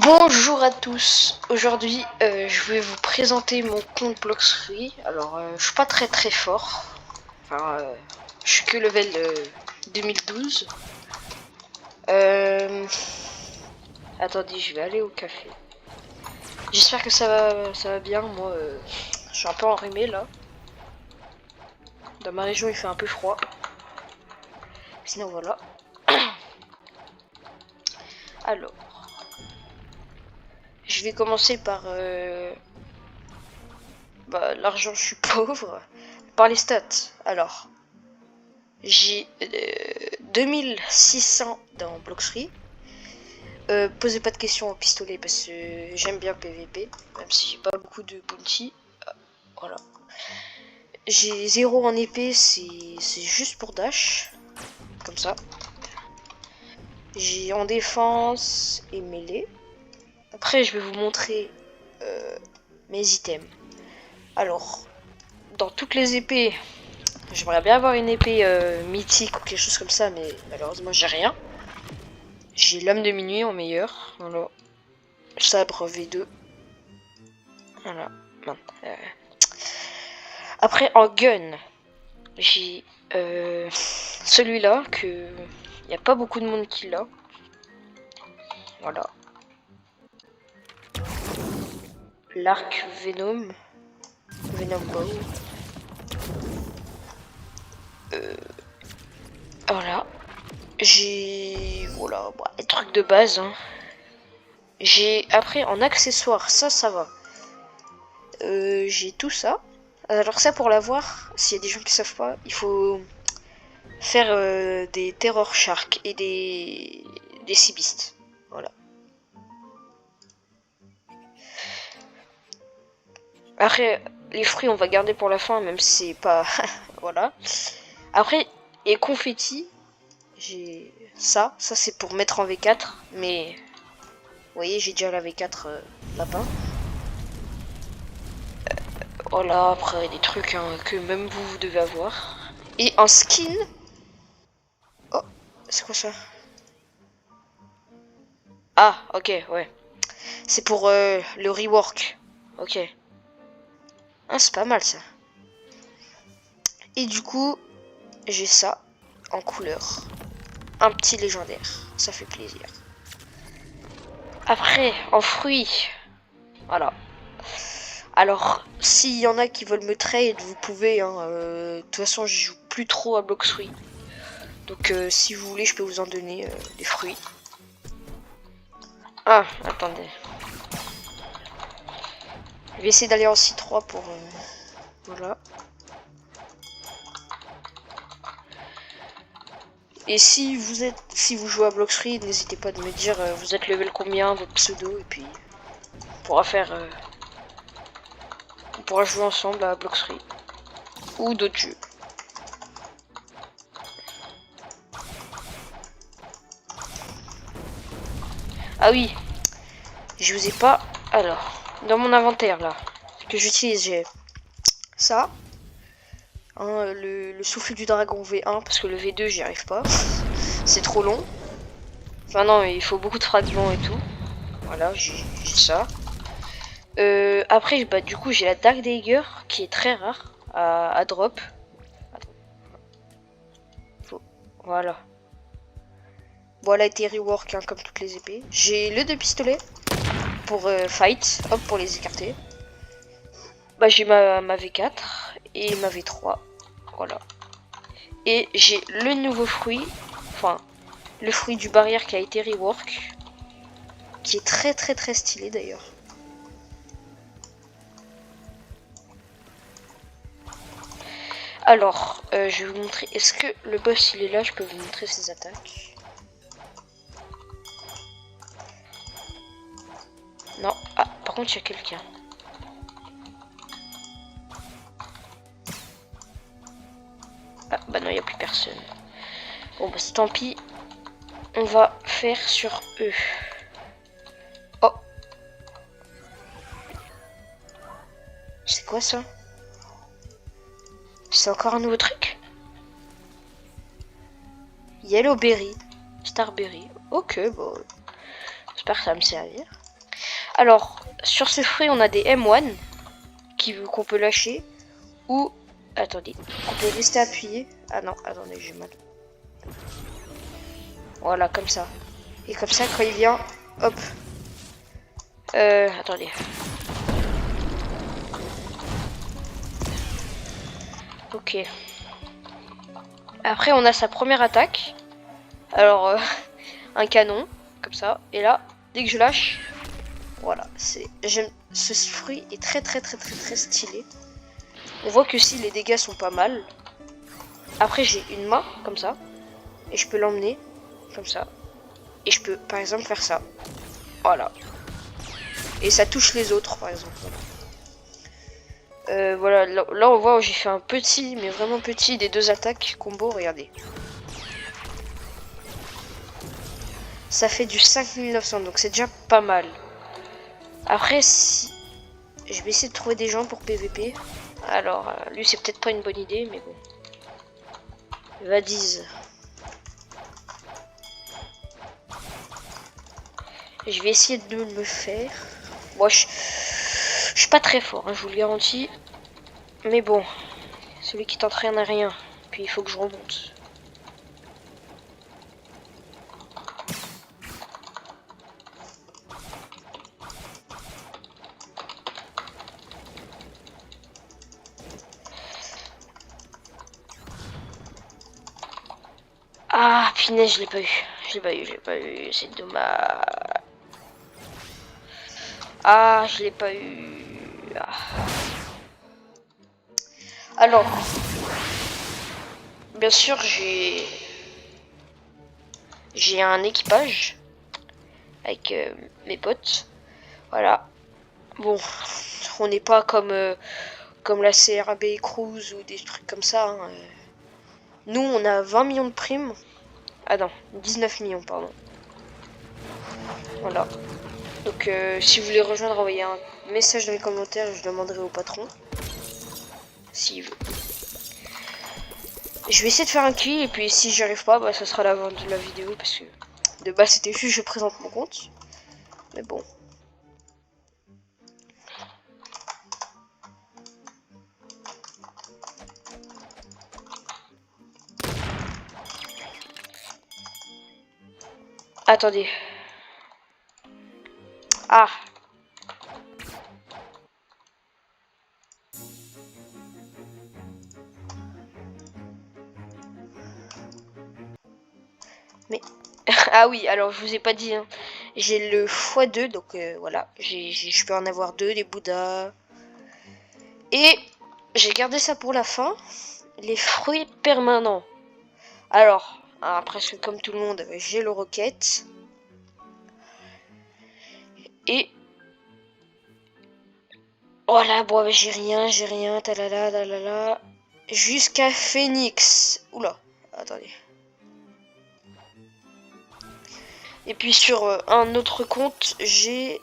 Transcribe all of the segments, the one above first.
Bonjour à tous, aujourd'hui je vais vous présenter mon compte Bloxfree. Alors je suis pas très fort, enfin je suis que level 2012. Attendez, je vais aller au café. J'espère que ça va bien. Moi je suis un peu enrhumé là. Dans ma région il fait un peu froid. Sinon voilà. Alors, je vais commencer par l'argent, je suis pauvre. Par les stats. Alors, j'ai 2600 dans Bloxfree. Posez pas de questions au pistolet parce que j'aime bien PVP, même si j'ai pas beaucoup de bounty. Voilà. J'ai 0 en épée, c'est juste pour dash. Comme ça. J'ai en défense et mêlée. Après, je vais vous montrer mes items. Alors, dans toutes les épées, j'aimerais bien avoir une épée mythique ou quelque chose comme ça, mais malheureusement, j'ai rien. J'ai l'homme de minuit en meilleur. Voilà. Sabre V2. Voilà. Après, en gun, j'ai celui-là que il n'y a pas beaucoup de monde qui l'a. Voilà. L'arc Venom. Venom Bow. Voilà. Voilà, bon, les trucs de base. Hein. J'ai après en accessoire, ça va. J'ai tout ça. Alors ça pour l'avoir, s'il y a des gens qui savent pas, il faut faire des Terror Shark et des Sea Beast. Voilà. Après, les fruits on va garder pour la fin, même si c'est pas... voilà. Après, et confetti, j'ai ça c'est pour mettre en V4, mais... Vous voyez, j'ai déjà la V4 lapin. Voilà, après des trucs hein, que même vous devez avoir. Et un skin. Oh, c'est quoi ça? Ah, ok, ouais. C'est pour le rework. Ok. Ah, c'est pas mal ça. Et du coup, j'ai ça en couleur. Un petit légendaire. Ça fait plaisir. Après, en fruits. Voilà. Alors, s'il y en a qui veulent me trade, vous pouvez. Hein, de toute façon, je joue plus trop à Bloxfree. Donc, si vous voulez, je peux vous en donner des fruits. Ah, attendez. Je vais essayer d'aller en C3 pour... voilà. Et si vous jouez à Bloxfree, n'hésitez pas de me dire vous êtes level combien, votre pseudo, et puis on pourra faire... on pourra jouer ensemble à Bloxfree. Ou d'autres jeux. Ah oui, je vous ai pas... Alors, dans mon inventaire là, que j'utilise, j'ai ça. Hein, le souffle du dragon V1, parce que le V2 j'y arrive pas. C'est trop long. Enfin non, il faut beaucoup de fragments et tout. Voilà, j'ai ça. Après, bah, du coup, j'ai la Dark Dagger qui est très rare à drop. Voilà. Bon, elle a été rework hein, comme toutes les épées. J'ai le 2 pistolets pour fight, hop, pour les écarter. Bah, j'ai ma V4 et ma V3. Voilà. Et j'ai le nouveau fruit, enfin, le fruit du barrière qui a été rework. Qui est très stylé d'ailleurs. Alors, je vais vous montrer. Est-ce que le boss il est là? Je peux vous montrer ses attaques. Non. Ah, par contre, il y a quelqu'un. Ah, bah non, il n'y a plus personne. Bon, bah tant pis. On va faire sur eux. Oh. C'est quoi ça? C'est encore un nouveau truc? Yellowberry. Starberry. Ok, bon. J'espère que ça va me servir. Alors, sur ce fruit, on a des M1 qu'on peut lâcher. Ou, attendez, on peut rester appuyé. Ah non, attendez, j'ai mal. Voilà, comme ça. Et comme ça, quand il vient, hop. Attendez. Ok. Après, on a sa première attaque. Alors, un canon, comme ça. Et là, dès que je lâche, voilà. J'aime. Ce fruit est très stylé. On voit que si les dégâts sont pas mal. Après, j'ai une main, comme ça. Et je peux l'emmener, comme ça. Et je peux, par exemple, faire ça. Voilà. Et ça touche les autres, par exemple. Voilà, là on voit où j'ai fait un petit, mais vraiment petit, des 2 attaques combo, regardez. Ça fait du 5900, donc c'est déjà pas mal. Après, si... Je vais essayer de trouver des gens pour PVP. Alors, lui c'est peut-être pas une bonne idée, mais bon. Vadiz. Je vais essayer de me faire. Moi, je suis pas très fort, hein, je vous le garantis. Mais bon, celui qui t'entraîne à rien. Puis il faut que je remonte. Ah, punaise, je l'ai pas eu. Je l'ai pas eu. C'est dommage. Ah, je l'ai pas eu. Ah. Alors, bien sûr, j'ai un équipage avec mes potes. Voilà. Bon, on n'est pas comme la CRB Cruise ou des trucs comme ça. Hein. Nous, on a 20 millions de primes. Ah non, 19 millions, pardon. Voilà. Donc, si vous voulez rejoindre, envoyez un message dans les commentaires et je demanderai au patron. S'il veut. Je vais essayer de faire un kill et puis si j'y arrive pas, bah, ça sera la fin de la vidéo parce que de base c'était juste je présente mon compte. Mais bon. Attendez. Ah. Mais ah oui, alors je vous ai pas dit. Hein. J'ai le x2 donc voilà, je peux en avoir 2 des Bouddhas. Et j'ai gardé ça pour la fin. Les fruits permanents. Alors, presque comme tout le monde, j'ai le roquette. Et voilà, bon, j'ai rien, talala, talala. Jusqu'à Phoenix. Oula, attendez. Et puis sur un autre compte, j'ai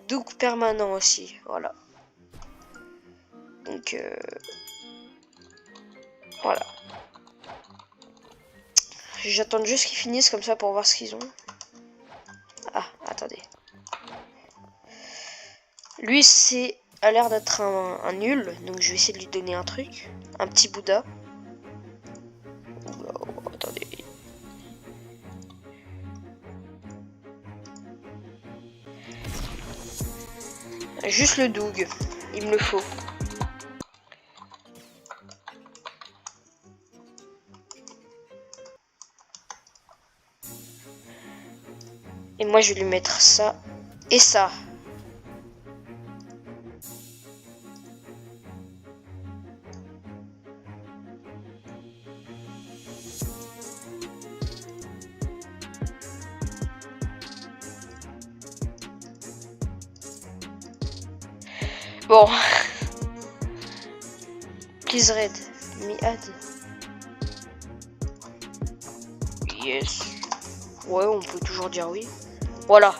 Doug permanent aussi, voilà. Donc, voilà. J'attends juste qu'ils finissent comme ça pour voir ce qu'ils ont. Ah, attendez. Lui, c'est a l'air d'être un nul, donc je vais essayer de lui donner un truc. Un petit Bouddha. Oh, attendez. Juste le Doug, il me le faut. Et moi, je vais lui mettre ça et ça. Bon. Please read. Me add. Yes. Ouais, on peut toujours dire oui. Voilà.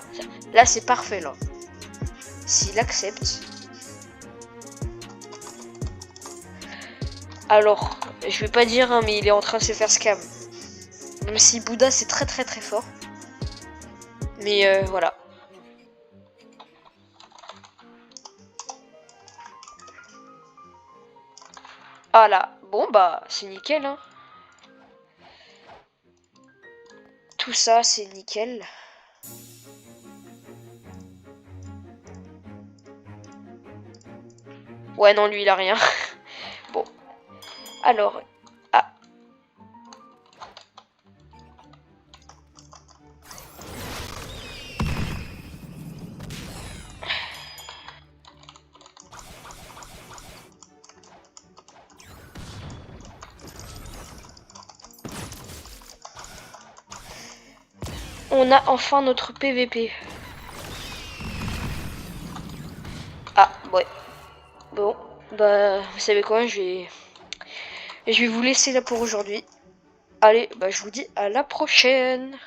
Là, c'est parfait, là. S'il accepte. Alors, je vais pas dire, hein, mais il est en train de se faire scam. Même si Bouddha, c'est très fort. Mais voilà. Ah là, bon bah c'est nickel hein. Tout ça c'est nickel. Ouais non lui il a rien. Bon. Alors. Ah. On a enfin notre PVP. Ah ouais. Bon. Bah vous savez quoi, je vais vous laisser là pour aujourd'hui. Allez, bah je vous dis à la prochaine.